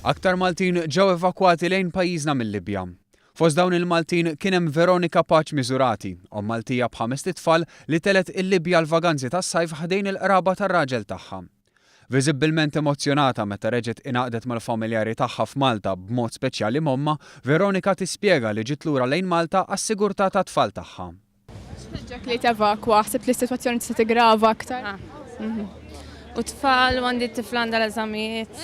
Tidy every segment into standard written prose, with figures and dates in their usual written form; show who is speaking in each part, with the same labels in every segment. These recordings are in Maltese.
Speaker 1: Aktar Maltin ġew evakwati lejn pajjiżna mill-Libja. Fost dawn il-Maltin kien hemm Veronika Paċ Miżurati, omm Maltija b'5 tfal li telet il-Libja l-vaganzi tas-sajf ħdejn il-qraba tar-raġel tagħha. Viżibbilment emozzjonata meta reġgħet ingħaqdet mal-familjari tagħha f'Malta b'mod speċjali momma, Veronika tispjega li ġiet lura lejn Malta għas-sigurtà tat-tfal tagħha.
Speaker 2: Ġek li tevakwa, ħsibt li s-sitwazzjoni tista' tigrava aktar.
Speaker 3: U tfal għandi t-tifla għandha l-eżamijiet.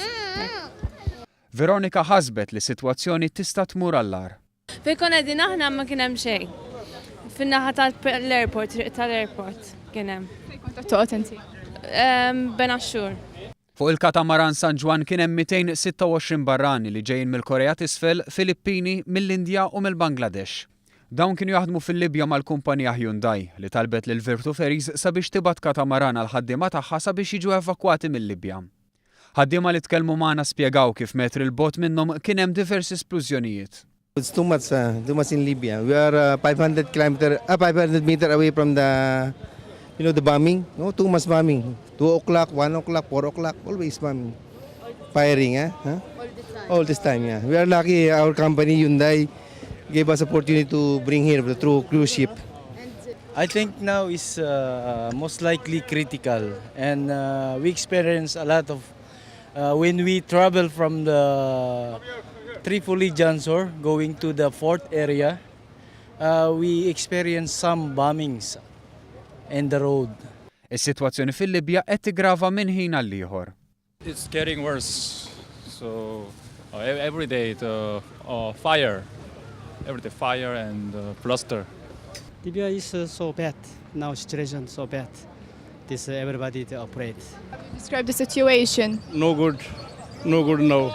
Speaker 1: Veronika ħasbet li s-sitwazzjoni tista' tmur għall-ar.
Speaker 3: Fejn konna qegħdin aħna ma kien hemm xejn. Fin-naħa tal-airport, tal-airport kien hemm.
Speaker 2: Fejn kont toqgħod inti?
Speaker 3: Benaxxur.
Speaker 1: Fuq il-katamaran San Juan kien hemm 226 barrani li ġejjin mill-Korea t'isfel, Filippini, mill-Indja u mill-Bangladesh. Dawn kienu jaħdmu fil-Libja mal-kumpanija Hyundai li talbet lil Virtu Ferries sabiex tibgħat katamaran għal ħaddiema tagħha sabiex jiġu evakwati mill-Libja. Ħaddiema li tkellmu magħna spjegaw kif metri l-bot minnhom kien hemm diversi splużjonijiet.
Speaker 4: It's too much in Libya. We are 500 meter away from the bombing. No, too much bombing. 2 o'clock, 1 o'clock, 4 o'clock, always bombing. Firing, All this time, yeah. We are lucky our company Hyundai gave us opportunity to bring here through cruise ship.
Speaker 5: I think now is most likely critical, and we experience a lot of when we travel from the Tripoli Jansor going to the fourth area, we experience some bombings in the road.
Speaker 1: Is-sitwazzjoni fil-Libja qed tigrava minn ħin għal ieħor.
Speaker 6: It's getting worse. So every day the fire, and cluster.
Speaker 7: Libya is so bad now. Situation so bad. This everybody afraid.
Speaker 2: Describe the situation.
Speaker 8: No good now.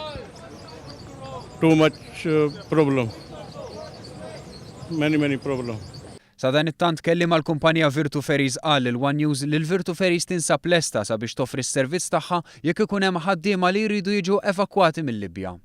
Speaker 8: Too much problem. Many problem.
Speaker 1: Sa dan it-tant kelli mal-kumpanija Virtu Ferries qal il-One News li l-Virtu Ferries tinsab lesta sabiex toffri s-servizz tagħha jekk ikun hemm ħaddiema li jridu jiġu evakwati mill-Libja.